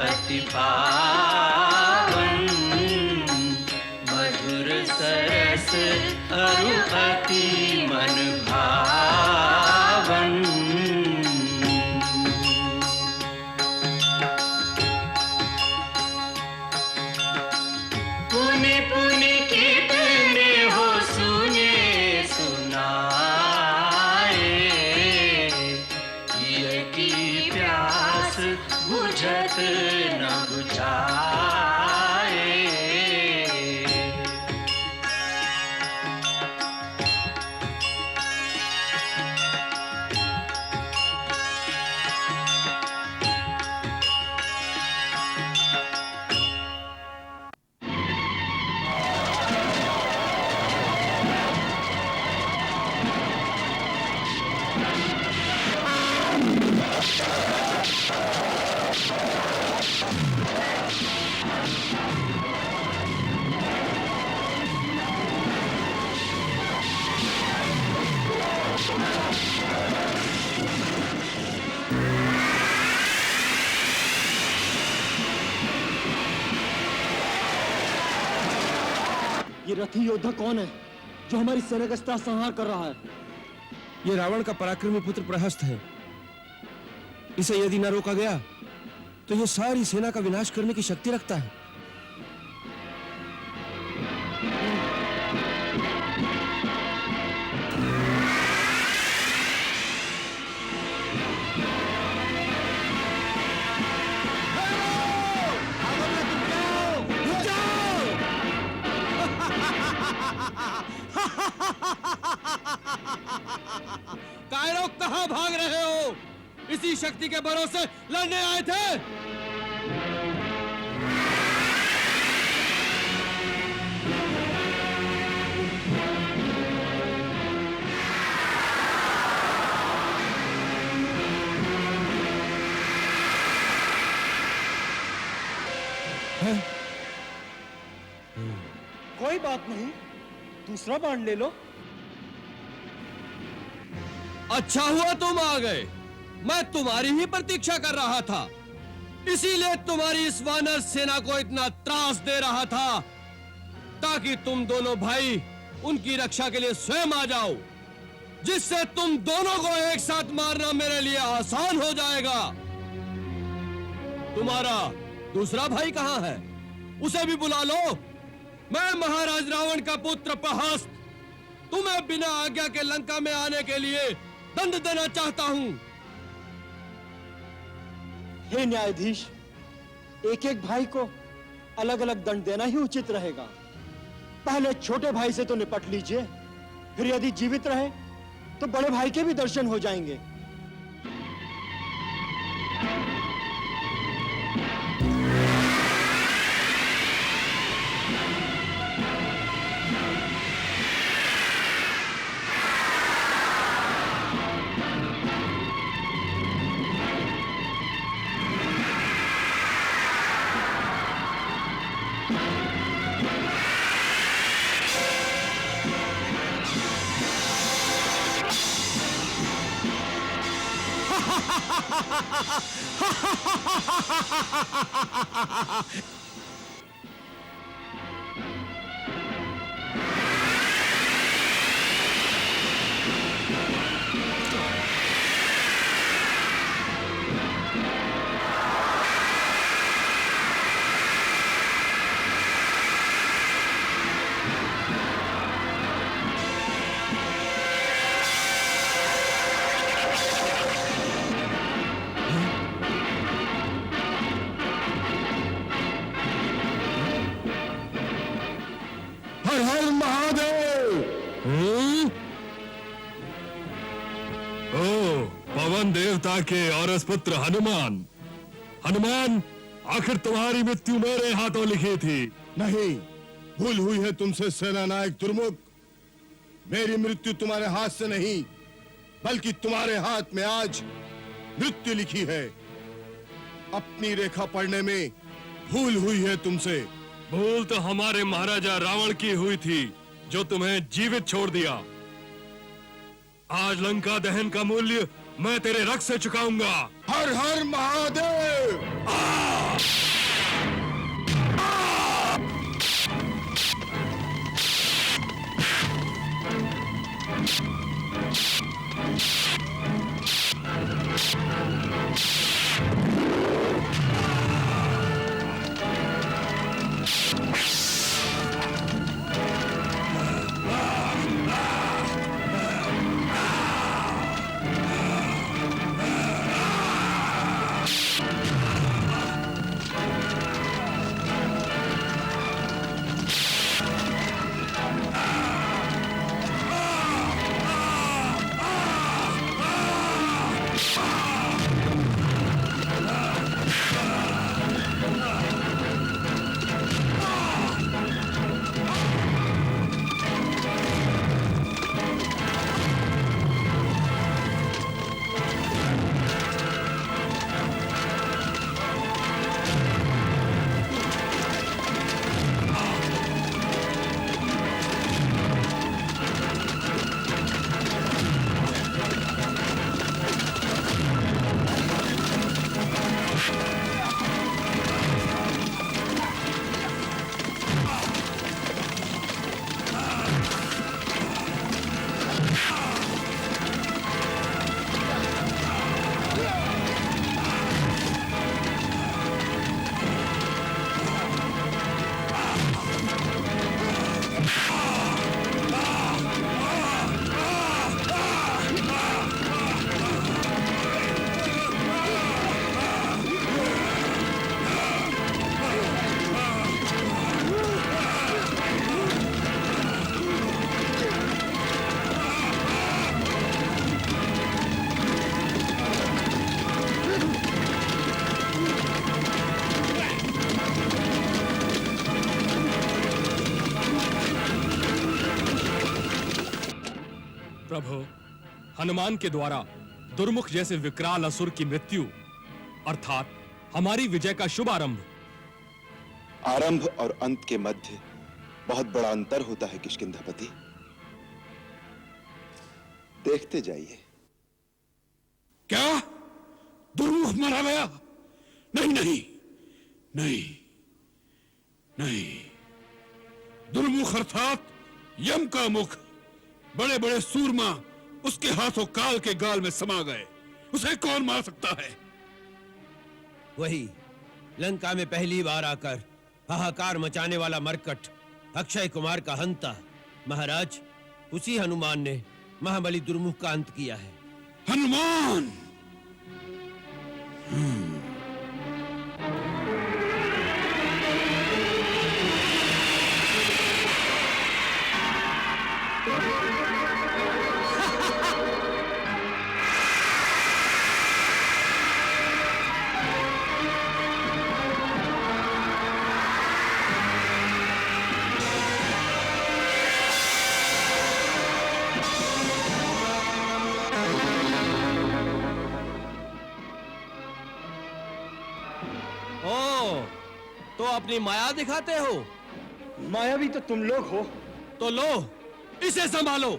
अति पावन, मधुर सरस अरु अति मन भावन। पुनि पुनि कितने हो सुने सुनाए, ये की प्यास बुझत न बुझाए। ये रथी योद्धा कौन है जो हमारी सेना का संहार कर रहा है? ये रावण का पराक्रमी पुत्र प्रहस्त है। इसे यदि न रोका गया तो ये सारी सेना का विनाश करने की शक्ति रखता है। कायरों, कहां भाग रहे हो? इसी शक्ति के भरोसे लड़ने आए थे। कोई बात नहीं, दूसरा बाण ले लो। अच्छा हुआ तुम आ गए। मैं तुम्हारी ही प्रतीक्षा कर रहा था, इसीलिए तुम्हारी इस वानर सेना को इतना त्रास दे रहा था, ताकि तुम दोनों भाई उनकी रक्षा के लिए स्वयं आ जाओ, जिससे तुम दोनों को एक साथ मारना मेरे लिए आसान हो जाएगा। तुम्हारा दूसरा भाई कहां है? उसे भी बुला लो। मैं महाराज रावण का पुत्र प्रहस्त तुम्हें बिना आज्ञा के लंका में आने के लिए दंड देना चाहता हूं। हे न्यायाधीश, एक एक भाई को अलग अलग दंड देना ही उचित रहेगा। पहले छोटे भाई से तो निपट लीजिए, फिर यदि जीवित रहे तो बड़े भाई के भी दर्शन हो जाएंगे। हर हर महादेव। ओ पवन देवता के औरस पुत्र हनुमान। हनुमान, आखिर तुम्हारी मृत्यु मेरे हाथों लिखी थी। नहीं, भूल हुई है तुमसे सेनानायक दुर्मुख। मेरी मृत्यु तुम्हारे हाथ से नहीं, बल्कि तुम्हारे हाथ में आज मृत्यु लिखी है। अपनी रेखा पढ़ने में भूल हुई है तुमसे। भूल तो हमारे महाराजा रावण की हुई थी, जो तुम्हें जीवित छोड़ दिया। आज लंका दहन का मूल्य मैं तेरे रक्त से चुकाऊंगा। हर हर महादेव। प्रभु, हनुमान के द्वारा दुर्मुख जैसे विकराल असुर की मृत्यु अर्थात हमारी विजय का शुभ आरंभ। आरंभ और अंत के मध्य बहुत बड़ा अंतर होता है किष्किंधापति। देखते जाइए। क्या दुर्मुख मारा गया? नहीं नहीं नहीं नहीं, दुर्मुख अर्थात यम का मुख। बड़े बड़े सूरमा उसके हाथों काल के गाल में समा गए। उसे कौन मार सकता है? वही लंका में पहली बार आकर हाहाकार मचाने वाला मरकट अक्षय कुमार का हंता। महाराज, उसी हनुमान ने महाबली दुर्मुख का अंत किया है। हनुमान! तो अपनी माया दिखाते हो? मायावी तो तुम लोग हो। तो लो, इसे संभालो।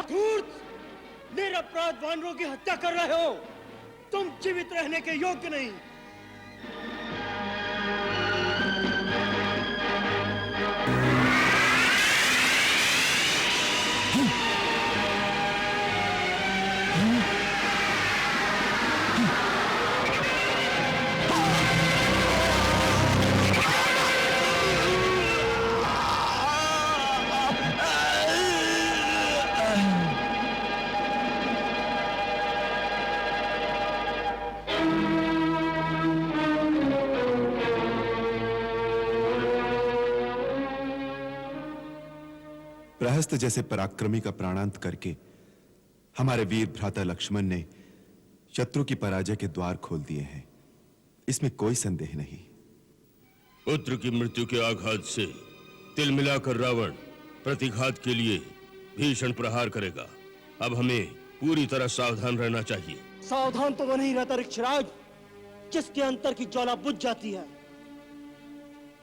धूर्त! निरपराध वानरों की हत्या कर रहे हो। तुम जीवित रहने के योग्य नहीं। प्रहस्त जैसे पराक्रमी का प्राणांत करके हमारे वीर भ्राता लक्ष्मण ने शत्रु की पराजय के द्वार खोल दिए हैं, इसमें कोई संदेह नहीं। पुत्र की मृत्यु के आघात से तिल मिलाकर रावण प्रतिघात के लिए भीषण प्रहार करेगा। अब हमें पूरी तरह सावधान रहना चाहिए। सावधान तो वो नहीं रहता ऋक्षराज जिसके अंतर की ज्वाला बुझ जाती है।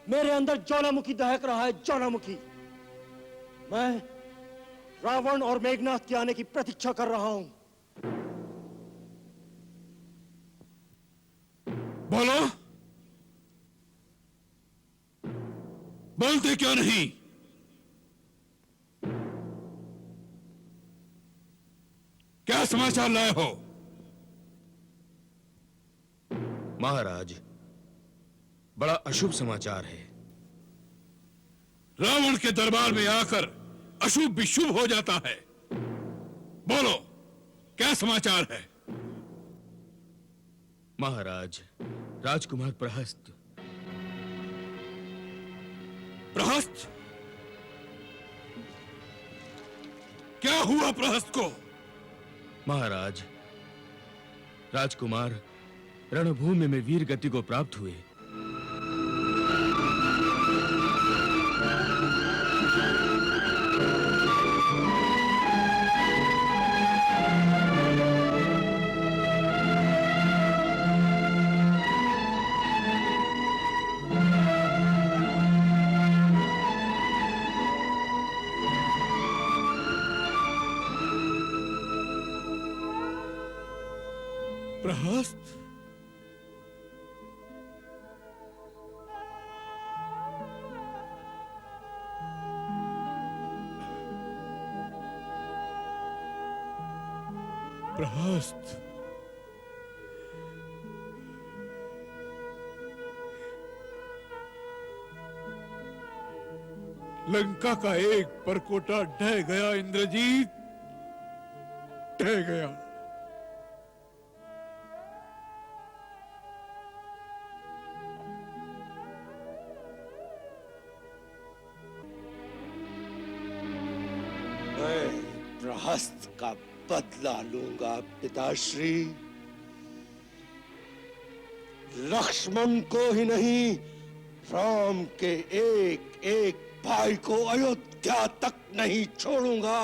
मेरे अंदर ज्वालामुखी दहक रहा है, ज्वालामुखी। मैं रावण और मेघनाथ के आने की प्रतीक्षा कर रहा हूं। बोलो, बोलते क्यों नहीं? क्या समाचार लाए हो? महाराज, बड़ा अशुभ समाचार है। रावण के दरबार में आकर अशुभ भी शुभ हो जाता है। बोलो, क्या समाचार है? महाराज, राजकुमार प्रहस्त। प्रहस्त? क्या हुआ प्रहस्त को? महाराज, राजकुमार रणभूमि में वीर गति को प्राप्त हुए। प्रहस्त? प्रहस्त? लंका का एक परकोटा ढह गया इंद्रजीत, ढह गया। प्रहस्त का बदला लूंगा पिताश्री। लक्ष्मण को ही नहीं, राम के एक एक भाई को अयोध्या तक नहीं छोड़ूंगा।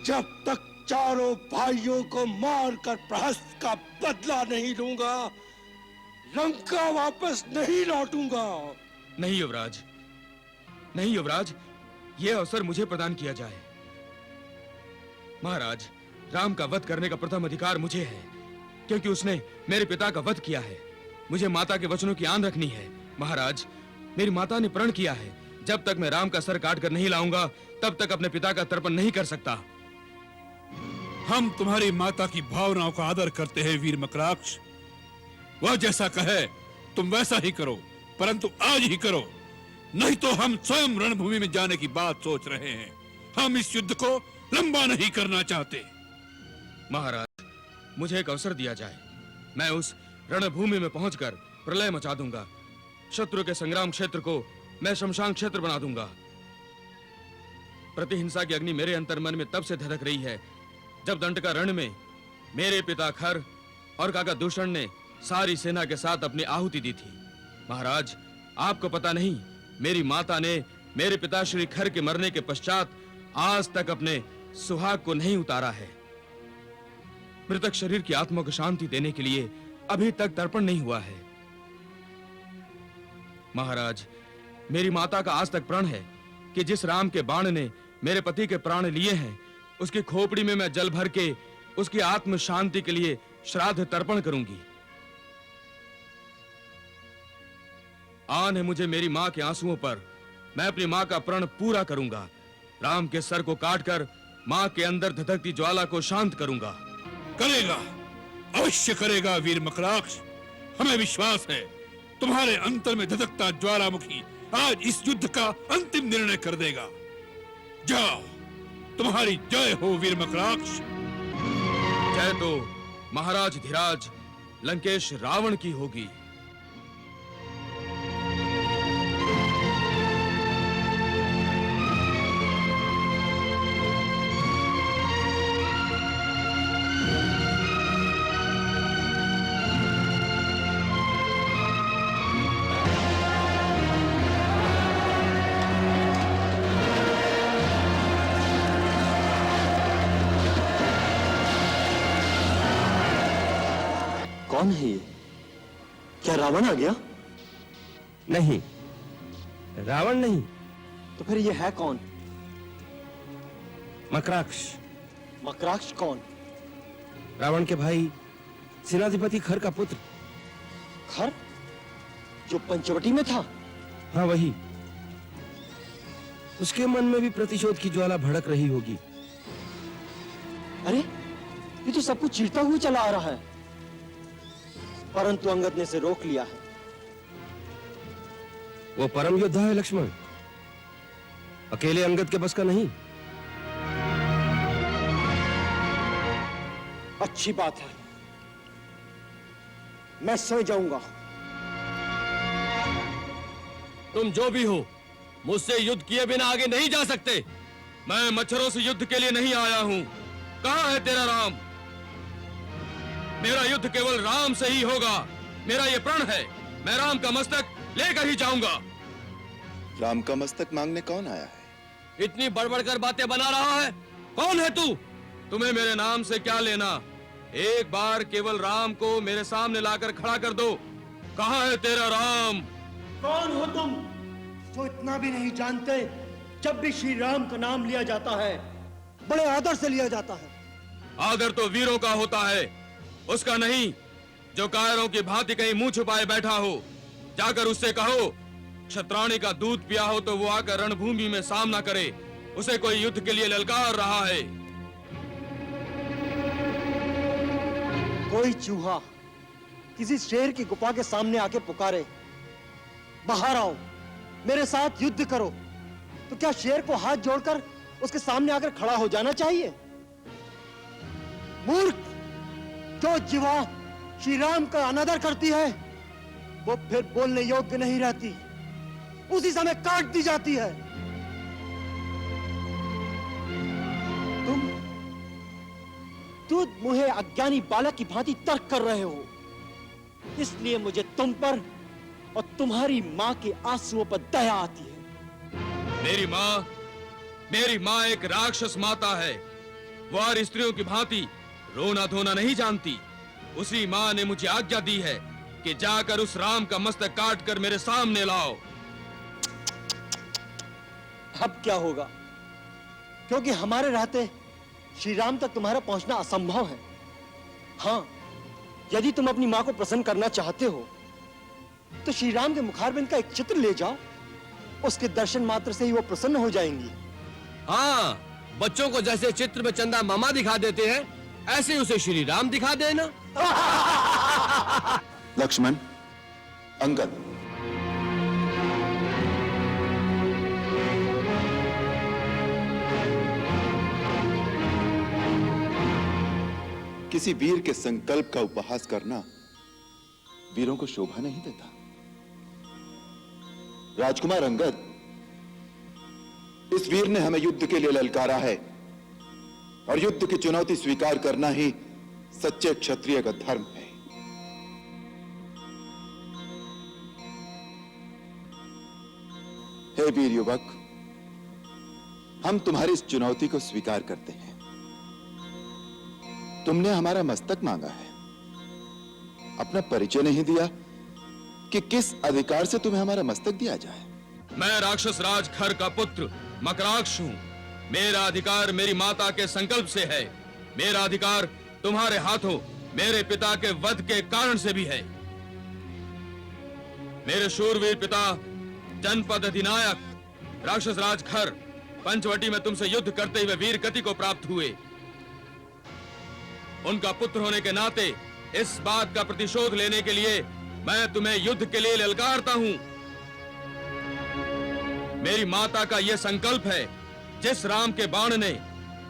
जब तक चारों भाइयों को मारकर प्रहस्त का बदला नहीं लूंगा, लंका वापस नहीं लौटूंगा। नहीं युवराज, नहीं युवराज, यह अवसर मुझे प्रदान किया जाए। महाराज, राम का वध करने का प्रथम अधिकार मुझे है, क्योंकि उसने मेरे पिता का वध किया है। मुझे माता के वचनों की आन रखनी है। महाराज, मेरी माता ने प्रण किया है, जब तक मैं राम का सर काट कर नहीं लाऊंगा, तब तक अपने पिता का तर्पण नहीं कर सकता। हम तुम्हारी माता की भावनाओं का आदर करते हैं वीर मकराक्ष। वह जैसा कहे तुम वैसा ही करो, परंतु आज ही करो, नहीं तो हम स्वयं रणभूमि में जाने की बात सोच रहे हैं। हम इस युद्ध को लंबा नहीं करना चाहते। महाराज, मुझे एक अवसर दिया जाए। मैं उस रणभूमि में पहुंचकर प्रलय मचा दूंगा। शत्रु के संग्राम क्षेत्र को मैं शमशान क्षेत्र बना दूंगा। प्रतिहिंसा की अग्नि मेरे अंतर्मन में तब से धधक रही है, जब दंडका रण में मेरे पिता खर और काका दूषण ने सारी सेना के साथ अपनी आहुति दी थी। महाराज, आपको पता नहीं, मेरी माता ने मेरे पिता श्री खर के मरने के पश्चात आज तक अपने सुहाग को नहीं उतारा है। मृतक शरीर की आत्मा को शांति देने के लिए अभी तक तर्पण नहीं हुआ है। महाराज, मेरी माता का आज तक प्रण है कि जिस राम के बाण ने मेरे पति के प्राण लिए हैं, उसकी खोपड़ी में मैं जल भर के उसकी आत्म शांति के लिए श्राद्ध तर्पण करूंगी। आन है मुझे मेरी मां के आंसुओं पर। मैं अपनी मां का प्रण पूरा करूंगा। राम के सर को काटकर मां के अंदर धधकती ज्वाला को शांत करूंगा। करेगा, अवश्य करेगा वीर मकराक्ष। हमें विश्वास है तुम्हारे अंतर में धधकता ज्वालामुखी आज इस युद्ध का अंतिम निर्णय कर देगा। जाओ, तुम्हारी जय हो वीर मकराक्ष। जय तो महाराज धीराज लंकेश रावण की होगी। कौन है ये? क्या रावण आ गया? नहीं, रावण नहीं, तो फिर ये है कौन? मकराक्ष, मकराक्ष कौन? रावण के भाई सेनाधिपति खर का पुत्र। खर, जो पंचवटी में था? हाँ वही। उसके मन में भी प्रतिशोध की ज्वाला भड़क रही होगी। अरे ये तो सब कुछ चीरता हुआ चला आ रहा है, परंतु अंगद ने इसे रोक लिया है। वो परम योद्धा है लक्ष्मण, अकेले अंगद के बस का नहीं। अच्छी बात है, मैं सो जाऊंगा। तुम जो भी हो, मुझसे युद्ध किए बिना आगे नहीं जा सकते। मैं मच्छरों से युद्ध के लिए नहीं आया हूं। कहां है तेरा राम? मेरा युद्ध केवल राम से ही होगा। मेरा ये प्रण है, मैं राम का मस्तक लेकर ही जाऊंगा। राम का मस्तक मांगने कौन आया है? इतनी बड़बड़ कर बातें बना रहा है, कौन है तू? तुम्हें मेरे नाम से क्या लेना? एक बार केवल राम को मेरे सामने लाकर खड़ा कर दो। कहां है तेरा राम? कौन हो तुम जो इतना भी नहीं जानते? जब भी श्री राम का नाम लिया जाता है, बड़े आदर से लिया जाता है। आदर तो वीरों का होता है, उसका नहीं। जो कायरों की भांति कहीं मुंह छुपाए बैठा हो, जाकर उससे कहो क्षत्राणी का दूध पिया हो तो वो आकर रणभूमि में सामना करे। उसे कोई युद्ध के लिए ललकार रहा है। कोई चूहा किसी शेर की गुफा के सामने आके पुकारे, बाहर आओ, मेरे साथ युद्ध करो, तो क्या शेर को हाथ जोड़कर उसके सामने आकर खड़ा हो जाना चाहिए? मूर्ख, जो जीवा श्री राम का अनादर करती है, वो फिर बोलने योग्य नहीं रहती, उसी समय काट दी जाती है। तुम मुझे अज्ञानी बालक की भांति तर्क कर रहे हो, इसलिए मुझे तुम पर और तुम्हारी मां के आंसुओं पर दया आती है। मेरी माँ एक राक्षस माता है। वो और स्त्रियों की भांति रोना धोना नहीं जानती। उसी माँ ने मुझे आज्ञा दी है कि जाकर उस राम का मस्तक काट कर मेरे सामने लाओ। अब क्या होगा? क्योंकि हमारे रहते श्री राम तक तुम्हारा पहुंचना असंभव है। हाँ, यदि तुम अपनी मां को प्रसन्न करना चाहते हो, तो श्री राम के मुखारबिंद का एक चित्र ले जाओ, उसके दर्शन मात्र से ही वो प्रसन्न हो जाएंगी। हाँ, बच्चों को जैसे चित्र में चंदा मामा दिखा देते हैं, ऐसे उसे श्री राम दिखा देना। लक्ष्मण, अंगद, किसी वीर के संकल्प का उपहास करना वीरों को शोभा नहीं देता। राजकुमार अंगद, इस वीर ने हमें युद्ध के लिए ललकारा है, और युद्ध की चुनौती स्वीकार करना ही सच्चे क्षत्रिय का धर्म है। हे वीर युवक, हम तुम्हारी इस चुनौती को स्वीकार करते हैं। तुमने हमारा मस्तक मांगा है, अपना परिचय नहीं दिया कि किस अधिकार से तुम्हें हमारा मस्तक दिया जाए। मैं राक्षस राज खर का पुत्र मकराक्ष हूँ। मेरा अधिकार मेरी माता के संकल्प से है। मेरा अधिकार तुम्हारे हाथों मेरे पिता के वध के कारण से भी है। मेरे शूरवीर पिता जनपद अधिनायक राक्षस राज खर पंचवटी में तुमसे युद्ध करते हुए वीर गति को प्राप्त हुए। उनका पुत्र होने के नाते इस बात का प्रतिशोध लेने के लिए मैं तुम्हें युद्ध के लिए ललकारता हूं। मेरी माता का यह संकल्प है, जिस राम के बाण ने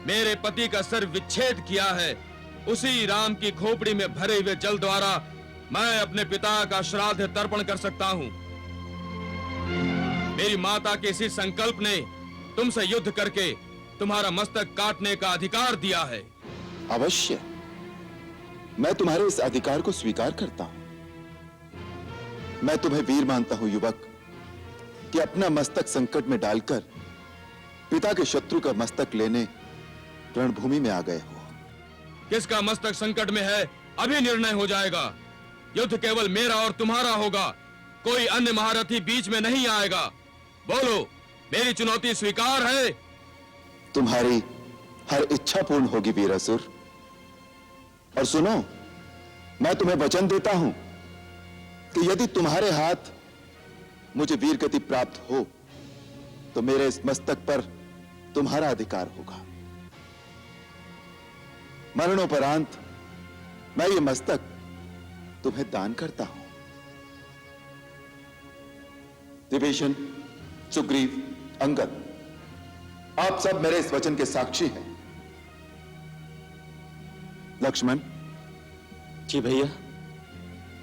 मेरे पति का सर विच्छेद किया है, उसी राम की खोपड़ी में भरे हुए जल द्वारा मैं अपने पिता का श्राद्ध तर्पण कर सकता हूं। मेरी माता के इसी संकल्प ने तुमसे युद्ध करके तुम्हारा मस्तक काटने का अधिकार दिया है। अवश्य, मैं तुम्हारे इस अधिकार को स्वीकार करता हूं। मैं तुम्हें वीर मानता हूं युवक, कि अपना मस्तक संकट में डालकर पिता के शत्रु का मस्तक लेने रणभूमि में आ गए हो। किसका मस्तक संकट में है, अभी निर्णय हो जाएगा। युद्ध केवल मेरा और तुम्हारा होगा, कोई अन्य महारथी बीच में नहीं आएगा। बोलो, मेरी चुनौती स्वीकार है? तुम्हारी हर इच्छा पूर्ण होगी वीरासुर। और सुनो, मैं तुम्हें वचन देता हूं कि यदि तुम्हारे हाथ मुझे वीर गति प्राप्त हो तो मेरे इस मस्तक पर तुम्हारा अधिकार होगा। मरणोपरांत मैं ये मस्तक तुम्हें दान करता हूं। विभीषण, सुग्रीव, अंगद, आप सब मेरे इस वचन के साक्षी हैं। लक्ष्मण जी भैया।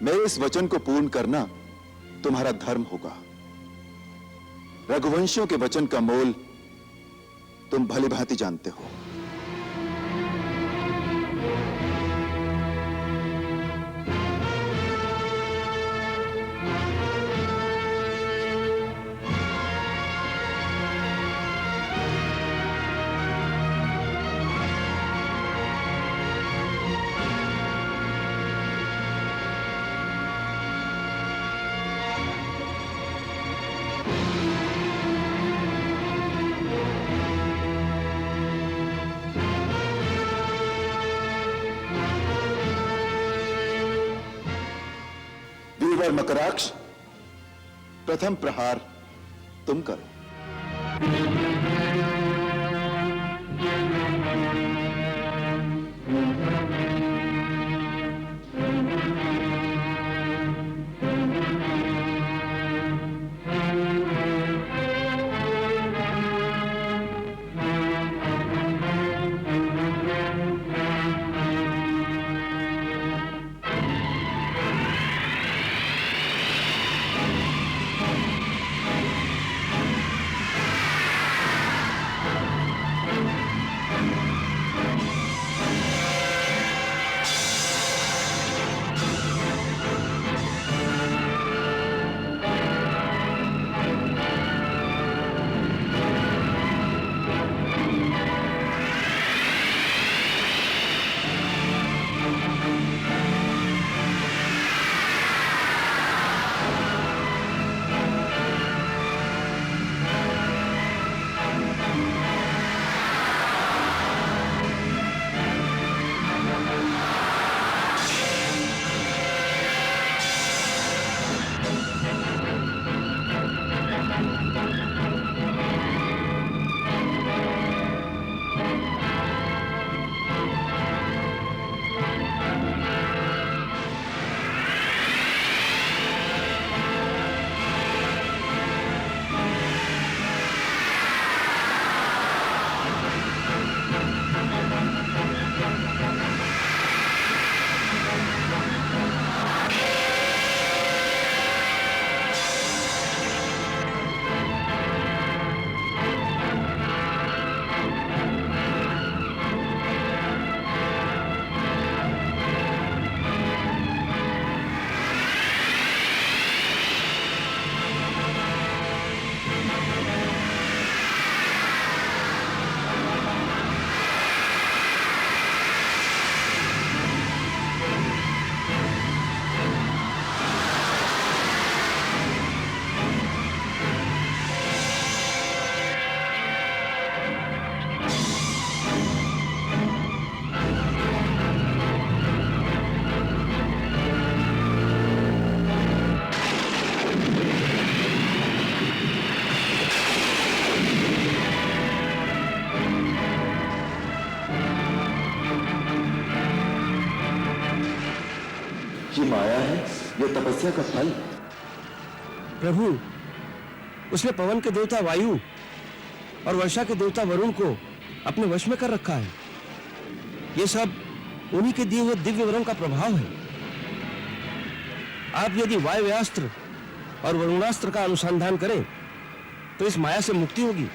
मेरे इस वचन को पूर्ण करना तुम्हारा धर्म होगा। रघुवंशियों के वचन का मोल तुम भली भांति जानते हो। वीरवर मकराक्ष, प्रथम प्रहार तुम करो। ये माया है, ये तपस्या का फल। प्रभु, उसने पवन के देवता वायु और वर्षा के देवता वरुण को अपने वश में कर रखा है। ये सब उन्हीं के दिए हुए दिव्य वरों का प्रभाव है। आप यदि वायव्यास्त्र और वरुणास्त्र का अनुसंधान करें तो इस माया से मुक्ति होगी।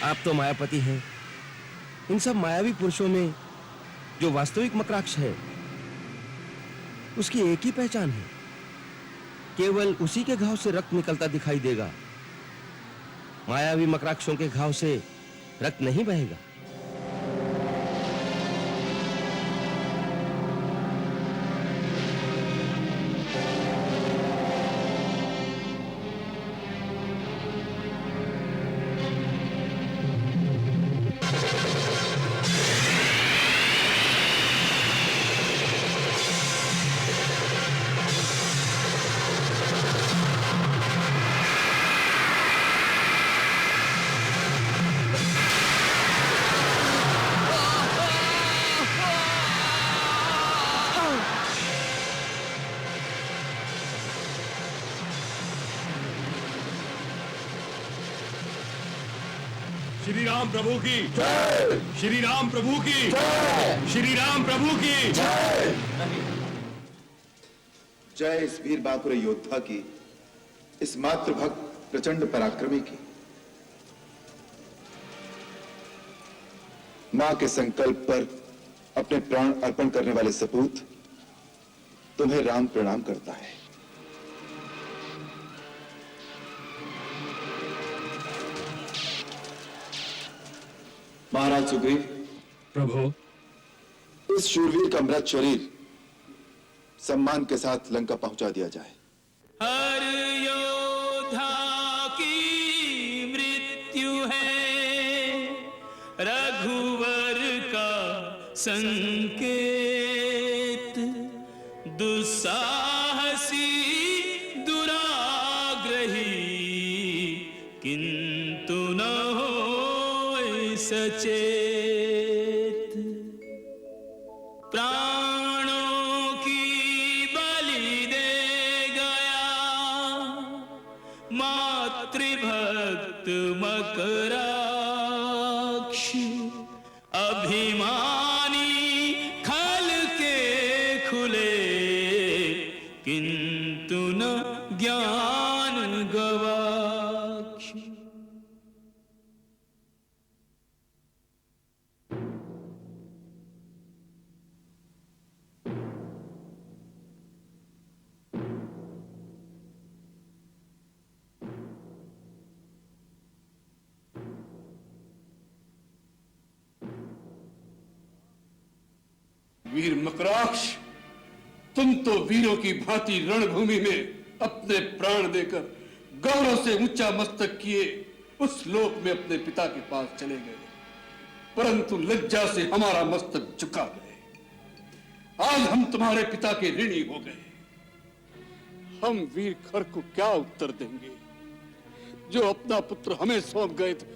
आप तो मायापति हैं। इन सब मायावी पुरुषों में जो वास्तविक मकराक्ष है, उसकी एक ही पहचान है, केवल उसी के घाव से रक्त निकलता दिखाई देगा। मायावी मकराक्षों के घाव से रक्त नहीं बहेगा। श्री राम प्रभु की जय। श्री राम प्रभु की जय। श्री राम प्रभु की जय। जय इस वीर बांकुर योद्धा की, इस मातृभक्त प्रचंड पराक्रमी की। मां के संकल्प पर अपने प्राण अर्पण करने वाले सपूत, तुम्हें राम प्रणाम करता है। महाराज सुग्रीव, प्रभु, इस शूरवीर का मृत शरीर सम्मान के साथ लंका पहुंचा दिया जाए। हर योद्धा की मृत्यु है रघुवर का संकेत, दुस्साहसी दुराग्रही किंतु न होए सचेत, प्राणों की बलि दे गया मातृभक्त मकराक्ष, अभिमानी खल के खुले किंतु न ज्ञान गवाक्ष। वीर मकराक्ष, तुम तो वीरों की भांति रणभूमि में अपने प्राण देकर गौरव से ऊंचा मस्तक किए उस लोक में अपने पिता के पास चले गए, परंतु लज्जा से हमारा मस्तक झुका गए। आज हम तुम्हारे पिता के ऋणी हो गए। हम वीर खर को क्या उत्तर देंगे जो अपना पुत्र हमें सौंप गए थे।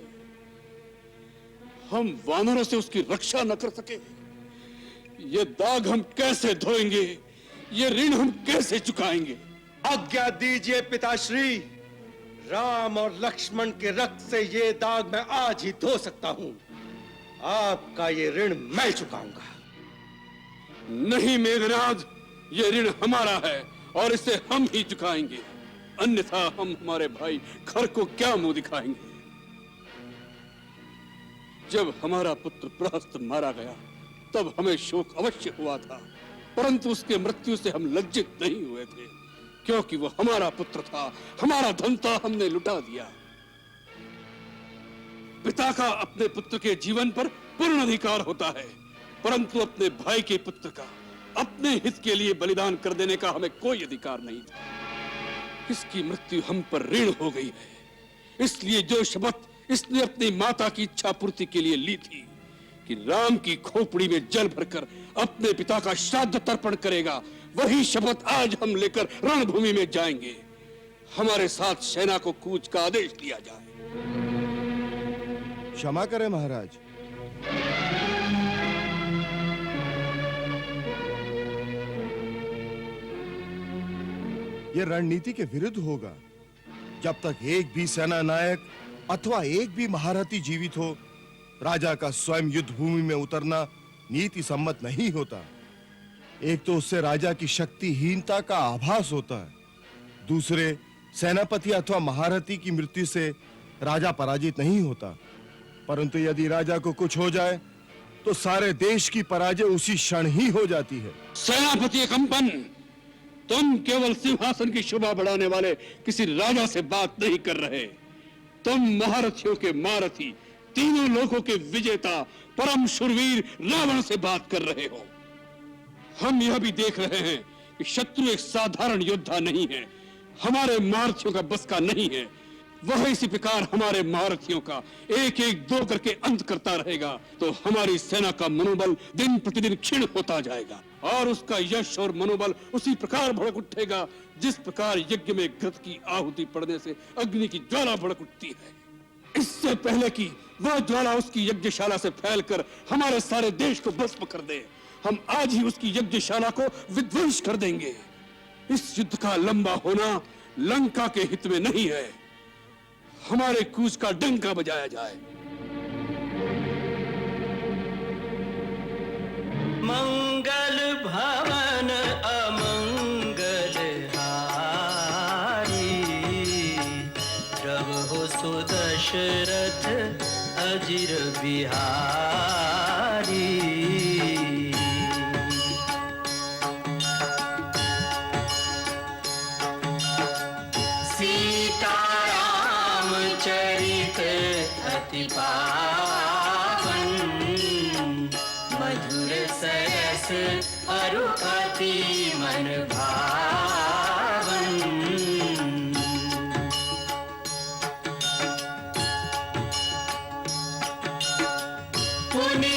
हम वानरों से उसकी रक्षा न कर सके। ये दाग हम कैसे धोएंगे, ये ऋण हम कैसे चुकाएंगे। आज्ञा दीजिए पिताश्री, राम और लक्ष्मण के रक्त से ये दाग मैं आज ही धो सकता हूं। आपका ये ऋण मैं चुकाऊंगा। नहीं मेघनाद, ये ऋण हमारा है और इसे हम ही चुकाएंगे, अन्यथा हम हमारे भाई खर को क्या मुंह दिखाएंगे। जब हमारा पुत्र प्रहस्त मारा गया तब हमें शोक अवश्य हुआ था, परंतु उसके मृत्यु से हम लज्जित नहीं हुए थे, क्योंकि वो हमारा पुत्र था, हमारा धन था, हमने लुटा दिया। पिता का अपने पुत्र के जीवन पर पूर्ण अधिकार होता है, परंतु अपने भाई के पुत्र का अपने हित के लिए बलिदान कर देने का हमें कोई अधिकार नहीं था। इसकी मृत्यु हम पर ऋण हो गई है। इसलिए जो शपथ इसने अपनी माता की इच्छा पूर्ति के लिए ली थी कि राम की खोपड़ी में जल भरकर अपने पिता का श्राद्ध तर्पण करेगा, वही शपथ आज हम लेकर रणभूमि में जाएंगे। हमारे साथ सेना को कूच का आदेश दिया जाए। क्षमा करें महाराज। यह रणनीति के विरुद्ध होगा। जब तक एक भी सेना नायक अथवा एक भी महारथी जीवित हो, राजा का स्वयं युद्ध भूमि में उतरना नीति सम्मत नहीं होता। एक तो उससे राजा की शक्तिहीनता का आभास होता है, दूसरे सेनापति अथवा महारथी की मृत्यु से राजा पराजित नहीं होता। परंतु यदि राजा को कुछ हो जाए तो सारे देश की पराजय उसी क्षण ही हो जाती है। सेनापति कंपन, तुम केवल सिंहासन की शोभा बढ़ाने वाले किसी राजा से बात नहीं कर रहे। तुम महारथियों के महारथी, तीनों लोगों के विजेता, परम शूरवीर रावण से बात कर रहे हो। हम यह भी देख रहे हैं कि शत्रु एक साधारण योद्धा नहीं है, हमारे महारथियों का बस का नहीं है। वह इसी प्रकार हमारे महारथियों का एक एक दो करके अंत करता रहेगा तो हमारी सेना का मनोबल दिन प्रतिदिन क्षीण होता जाएगा और उसका यश और मनोबल उसी प्रकार भड़क उठेगा जिस प्रकार यज्ञ में घृत की आहुति पड़ने से अग्नि की ज्वाला भड़क उठती है। इससे पहले कि वह ज्वाला उसकी यज्ञशाला से फैलकर हमारे सारे देश को भस्म कर दे, हम आज ही उसकी यज्ञशाला को विध्वंस कर देंगे। इस युद्ध का लंबा होना लंका के हित में नहीं है। हमारे कूच का डंका बजाया जाए। मंगल भवन अमंगल हारी, प्रभु सुदशरथ अजिर बिहारी। सीताराम चरित अति पावन, मधुर सरस अरु अति मन भावन। पुनि